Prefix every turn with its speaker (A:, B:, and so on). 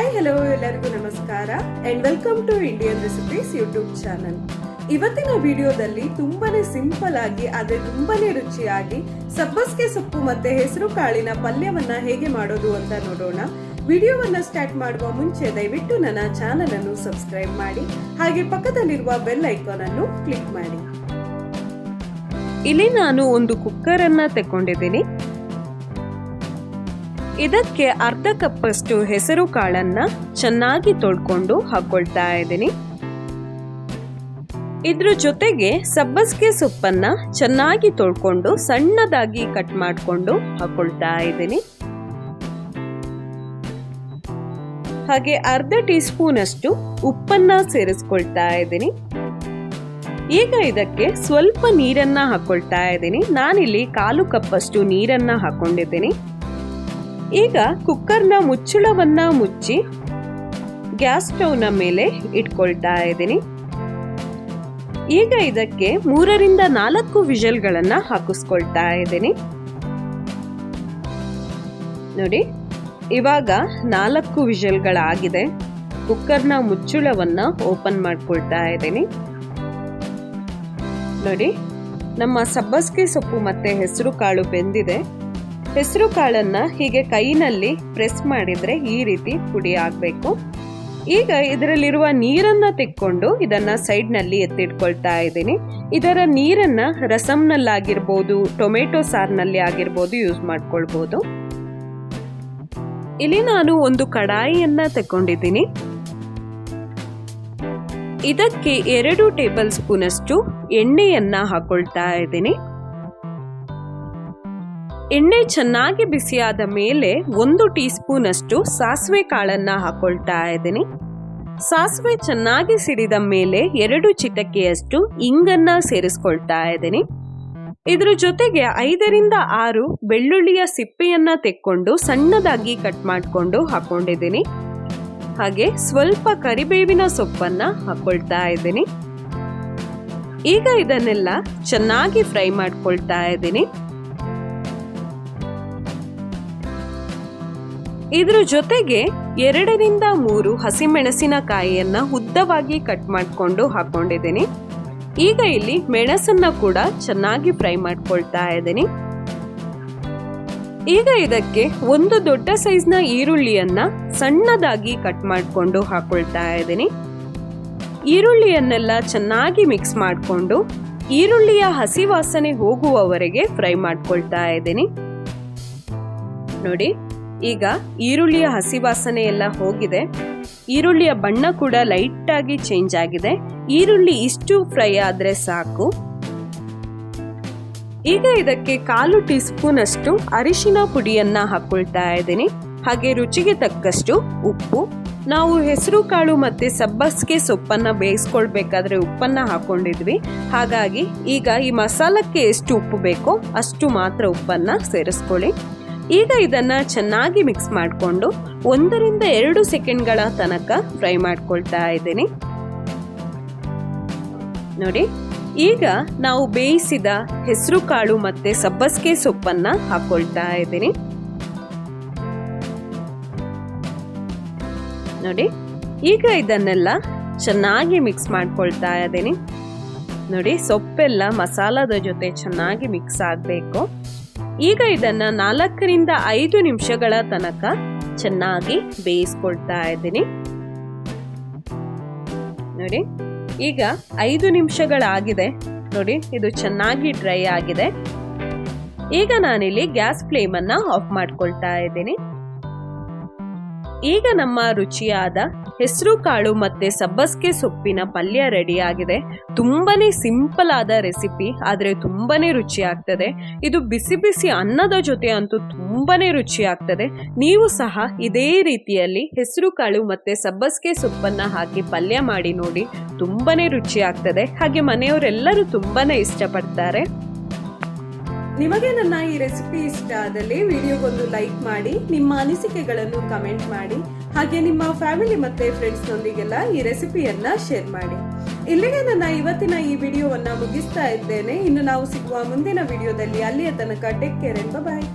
A: Hi hello ಎಲ್ಲರಿಗೂ ನಮಸ್ಕಾರ and welcome to Indian recipes YouTube channel. ಇವತ್ತಿನ ವಿಡಿಯೋದಲ್ಲಿ ತುಂಬಾನೇ ಸಿಂಪಲ್ ಆಗಿ ಆದ್ರೆ ತುಂಬಾನೇ ರುಚಿಯಾಗಿ ಸಬ್ಬಸಿಗೆ ಸೊಪ್ಪು ಮತ್ತೆ ಹೆಸರು ಕಾಳಿನ ಪಲ್ಯವನ್ನ ಹೇಗೆ ಮಾಡೋದು ಅಂತ ನೋಡೋಣ. ವಿಡಿಯೋವನ್ನ ಸ್ಟಾರ್ಟ್ ಮಾಡುವ ಮುಂಚೆ ದಯವಿಟ್ಟು ನನ್ನ ಚಾನಲ್ ಅನ್ನು ಸಬ್ಸ್ಕ್ರೈಬ್ ಮಾಡಿ, ಹಾಗೆ ಪಕ್ಕದಲ್ಲಿರುವ ಬೆಲ್ ಐಕಾನ್ ಅನ್ನು ಕ್ಲಿಕ್ ಮಾಡಿ.
B: ಇಲ್ಲಿ ನಾನು ಒಂದು ಕುಕ್ಕರ್ ಅನ್ನ ತಗೊಂಡಿದ್ದೀನಿ. ಇದಕ್ಕೆ ಅರ್ಧ ಕಪ್ ಅಷ್ಟು ಹೆಸರು ಕಾಳನ್ನ ಚೆನ್ನಾಗಿ ತೊಳ್ಕೊಂಡು ಹಾಕೊಳ್ತಾ ಇದ್ದೀನಿ. ಇದ್ರ ಜೊತೆಗೆ ಸಬ್ಬಸಿಗೆ ಸೊಪ್ಪನ್ನ ಚೆನ್ನಾಗಿ ತೊಳ್ಕೊಂಡು ಸಣ್ಣದಾಗಿ ಕಟ್ ಮಾಡಿಕೊಂಡು ಹಾಕೊಳ್ತಾ ಇದ್ದೀನಿ. ಹಾಗೆ ಅರ್ಧ ಟೀ ಸ್ಪೂನ್ ಅಷ್ಟು ಉಪ್ಪನ್ನ ಸೇರಿಸ್ಕೊಳ್ತಾ ಇದ್ದೀನಿ. ಈಗ ಇದಕ್ಕೆ ಸ್ವಲ್ಪ ನೀರನ್ನ ಹಾಕೊಳ್ತಾ ಇದ್ದೀನಿ. ನಾನಿಲ್ಲಿ 1/4 ಕಪ್ ಅಷ್ಟು ನೀರನ್ನ ಹಾಕೊಂಡಿದ್ದೀನಿ. ಈಗ ಕುಕ್ಕರ್ನ ಮುಚ್ಚಳವನ್ನ ಮುಚ್ಚಿ ಗ್ಯಾಸ್ ಸ್ಟವ್ನ ಮೇಲೆ ಇಟ್ಕೊಳ್ತಾ ಇದ್ದೀನಿ. ಈಗ ಇದಕ್ಕೆ 3 ರಿಂದ 4 ವಿಷಲ್ಗಳನ್ನ ಹಾಕಿಸ್ಕೊಳ್ತಾ ಇದ್ದೀನಿ. ನೋಡಿ, ಇವಾಗ 4 ವಿಷಲ್ಗಳಾಗಿದೆ. ಕುಕ್ಕರ್ನ ಮುಚ್ಚಳವನ್ನ ಓಪನ್ ಮಾಡ್ಕೊಳ್ತಾ ಇದ್ದೀನಿ. ನೋಡಿ, ನಮ್ಮ ಸಬ್ಬಸಿಗೆ ಸೊಪ್ಪು ಮತ್ತೆ ಹೆಸರು ಕಾಳು ಬೆಂದಿದೆ. ಹೆಸರು ಕಾಳನ್ನ ಹೀಗೆ ಕೈನಲ್ಲಿ ಪ್ರೆಸ್ ಮಾಡಿದ್ರೆ ಈ ರೀತಿ ಪುಡಿ ಆಗಬೇಕು. ಈಗ ಇದರಲ್ಲಿರುವ ನೀರನ್ನ ತೆಕ್ಕೊಂಡು ಇದನ್ನ ಸೈಡ್ ನಲ್ಲಿ ಎತ್ತಿಟ್ಕೊಳ್ತಾ ಇದ್ದೀನಿ. ಇದರ ನೀರನ್ನ ರಸಂನಲ್ಲಾಗಿರ್ಬೋದು, ಟೊಮೆಟೊ ಸಾರ್ನಲ್ಲಿ ಆಗಿರ್ಬೋದು ಯೂಸ್ ಮಾಡ್ಕೊಳ್ಬಹುದು. ಇಲ್ಲಿ ನಾನು ಒಂದು ಕಡಾಯಿಯನ್ನ ತಗೊಂಡಿದ್ದೀನಿ. ಇದಕ್ಕೆ 2 ಟೇಬಲ್ ಸ್ಪೂನ್ ಅಷ್ಟು ಎಣ್ಣೆಯನ್ನ ಹಾಕೊಳ್ತಾ ಇದ್ದೀನಿ. ಎಣ್ಣೆ ಚೆನ್ನಾಗಿ ಬಿಸಿಯಾದ ಮೇಲೆ 1 ಟೀ ಸ್ಪೂನ್ ಅಷ್ಟು ಸಾಸಿವೆ ಕಾಳನ್ನ ಹಾಕೊಳ್ತಾ ಇದ್ದೀನಿ. ಸಾಸಿವೆ ಚೆನ್ನಾಗಿ ಸಿಡಿದ ಮೇಲೆ 2 ಚಿಟಕೆಯಷ್ಟು ಇಂಗನ್ನ ಸೇರಿಸ್ಕೊಳ್ತಾ ಇದ್ದೀನಿ. ಇದ್ರ ಜೊತೆಗೆ 5 ರಿಂದ 6 ಬೆಳ್ಳುಳ್ಳಿಯ ಸಿಪ್ಪೆಯನ್ನ ತೆಕ್ಕೊಂಡು ಸಣ್ಣದಾಗಿ ಕಟ್ ಮಾಡಿಕೊಂಡು ಹಾಕೊಂಡಿದ್ದೀನಿ. ಹಾಗೆ ಸ್ವಲ್ಪ ಕರಿಬೇವಿನ ಸೊಪ್ಪನ್ನ ಹಾಕೊಳ್ತಾ ಇದ್ದೀನಿ. ಈಗ ಇದನ್ನೆಲ್ಲ ಚೆನ್ನಾಗಿ ಫ್ರೈ ಮಾಡ್ಕೊಳ್ತಾ ಇದ್ದೀನಿ. ಇದ್ರ ಜೊತೆಗೆ 2 ರಿಂದ 3 ಹಸಿಮೆಣಸಿನಕಾಯಿಯನ್ನ ಉದ್ದವಾಗಿ ಕಟ್ ಮಾಡಿಕೊಂಡು ಹಾಕೊಂಡಿದ್ದೀನಿ. ಈಗ ಇಲ್ಲಿ ಮೆಣಸನ್ನ ಕೂಡ ಚೆನ್ನಾಗಿ ಫ್ರೈ ಮಾಡ್ಕೊಳ್ತಾ ಇದ್ದೀನಿ. ಈಗ ಇದಕ್ಕೆ 1 ದೊಡ್ಡ ಸೈಜ್ನ ಈರುಳ್ಳಿಯನ್ನ ಸಣ್ಣದಾಗಿ ಕಟ್ ಮಾಡಿಕೊಂಡು ಹಾಕೊಳ್ತಾ ಇದ್ದೀನಿ. ಈರುಳ್ಳಿಯನ್ನೆಲ್ಲ ಚೆನ್ನಾಗಿ ಮಿಕ್ಸ್ ಮಾಡಿಕೊಂಡು ಈರುಳ್ಳಿಯ ಹಸಿ ವಾಸನೆ ಹೋಗುವವರೆಗೆ ಫ್ರೈ ಮಾಡ್ಕೊಳ್ತಾ ಇದ್ದೀನಿ. ನೋಡಿ, ಈಗ ಈರುಳ್ಳಿಯ ಹಸಿ ವಾಸನೆ ಎಲ್ಲ ಹೋಗಿದೆ. ಈರುಳ್ಳಿಯ ಬಣ್ಣ ಕೂಡ ಲೈಟ್ ಆಗಿ ಚೇಂಜ್ ಆಗಿದೆ. ಈರುಳ್ಳಿ ಇಷ್ಟು ಫ್ರೈ ಆದ್ರೆ ಸಾಕು. ಈಗ ಇದಕ್ಕೆ 1/4 ಟೀ ಸ್ಪೂನ್ ಅಷ್ಟು ಅರಿಶಿನ ಪುಡಿಯನ್ನ ಹಾಕೊಳ್ತಾ ಇದ್ದೀನಿ. ಹಾಗೆ ರುಚಿಗೆ ತಕ್ಕಷ್ಟು ಉಪ್ಪು. ನಾವು ಹೆಸರು ಕಾಳು ಮತ್ತೆ ಸಬ್ಬಸಿಗೆ ಸೊಪ್ಪನ್ನ ಬೇಯಿಸ್ಕೊಳ್ಬೇಕಾದ್ರೆ ಉಪ್ಪನ್ನ ಹಾಕೊಂಡಿದ್ವಿ. ಹಾಗಾಗಿ ಈಗ ಈ ಮಸಾಲಕ್ಕೆ ಎಷ್ಟು ಉಪ್ಪು ಬೇಕೋ ಅಷ್ಟು ಮಾತ್ರ ಉಪ್ಪನ್ನ ಸೇರಿಸ್ಕೊಳ್ಳಿ. ಈಗ ಇದನ್ನ ಚೆನ್ನಾಗಿ ಮಿಕ್ಸ್ ಮಾಡಿಕೊಂಡು 1 ರಿಂದ 2 ಸೆಕೆಂಡ್ಗಳ ತನಕ ಫ್ರೈ ಮಾಡ್ಕೊಳ್ತಾ ಇದ್ದೀನಿ. ನೋಡಿ, ಈಗ ನಾವು ಬೇಯಿಸಿದ ಹೆಸರು ಕಾಳು ಮತ್ತೆ ಸಬ್ಬಸಿಗೆ ಸೊಪ್ಪನ್ನ ಹಾಕೊಳ್ತಾ ಇದ್ದೀನಿ. ನೋಡಿ, ಈಗ ಇದನ್ನೆಲ್ಲ ಚೆನ್ನಾಗಿ ಮಿಕ್ಸ್ ಮಾಡ್ಕೊಳ್ತಾ ಇದ್ದೀನಿ. ನೋಡಿ, ಸೊಪ್ಪೆಲ್ಲ ಮಸಾಲದ ಜೊತೆ ಚೆನ್ನಾಗಿ ಮಿಕ್ಸ್ ಆಗಬೇಕು. ಈಗ ಇದನ್ನ 4 ರಿಂದ 5 ನಿಮಿಷಗಳ ತನಕ ಚೆನ್ನಾಗಿ ಬೇಯಿಸ್ಕೊಳ್ತಾ ಇದ್ದೀನಿ. ನೋಡಿ, ಈಗ 5 ನಿಮಿಷಗಳಾಗಿದೆ. ನೋಡಿ, ಇದು ಚೆನ್ನಾಗಿ ಡ್ರೈ ಆಗಿದೆ. ಈಗ ನಾನಿಲ್ಲಿ ಗ್ಯಾಸ್ ಫ್ಲೇಮ್ ಅನ್ನ ಆಫ್ ಮಾಡ್ಕೊಳ್ತಾ ಇದ್ದೀನಿ. ಈಗ ನಮ್ಮ ರುಚಿಯಾದ ಹೆಸರು ಕಾಳು ಮತ್ತೆ ಸಬ್ಬಸಿಗೆ ಸೊಪ್ಪಿನ ಪಲ್ಯ ರೆಡಿ ಆಗಿದೆ. ತುಂಬಾನೇ ಸಿಂಪಲ್ ಆದ ರೆಸಿಪಿ, ಆದ್ರೆ ತುಂಬಾನೇ ರುಚಿ ಆಗ್ತದೆ. ಇದು ಬಿಸಿ ಬಿಸಿ ಅನ್ನದ ಜೊತೆ ಅಂತೂ ತುಂಬಾನೇ ರುಚಿ ಆಗ್ತದೆ. ನೀವು ಸಹ ಇದೇ ರೀತಿಯಲ್ಲಿ ಹೆಸರು ಕಾಳು ಮತ್ತೆ ಸಬ್ಬಸಿಗೆ ಸೊಪ್ಪನ್ನ ಹಾಕಿ ಪಲ್ಯ ಮಾಡಿ ನೋಡಿ, ತುಂಬಾನೇ ರುಚಿ ಆಗ್ತದೆ. ಹಾಗೆ ಮನೆಯವರೆಲ್ಲರೂ ತುಂಬಾನೇ ಇಷ್ಟಪಡ್ತಾರೆ.
A: ನಿಮಗೆ ನನ್ನ ಈ ರೆಸಿಪಿ ಇಷ್ಟ ಆದಲ್ಲಿ ವಿಡಿಯೋಗೊಂದು ಲೈಕ್ ಮಾಡಿ, ನಿಮ್ಮ ಅನಿಸಿಕೆಗಳನ್ನು ಕಮೆಂಟ್ ಮಾಡಿ, ಹಾಗೆ ನಿಮ್ಮ ಫ್ಯಾಮಿಲಿ ಮತ್ತೆ ಫ್ರೆಂಡ್ಸ್ ನೊಂದಿಗೆಲ್ಲ ಈ ರೆಸಿಪಿಯನ್ನ ಶೇರ್ ಮಾಡಿ. ಇಲ್ಲಿಗೆ ನನ್ನ ಇವತ್ತಿನ ಈ ವಿಡಿಯೋವನ್ನ ಮುಗಿಸ್ತಾ ಇದ್ದೇನೆ. ಇನ್ನು ನಾವು ಸಿಗುವ ಮುಂದಿನ ವಿಡಿಯೋದಲ್ಲಿ. ಅಲ್ಲಿಯ ತನಕ ಟೇಕ್ ಕೇರ್ ಅಂಡ್ ಬಾಯ್.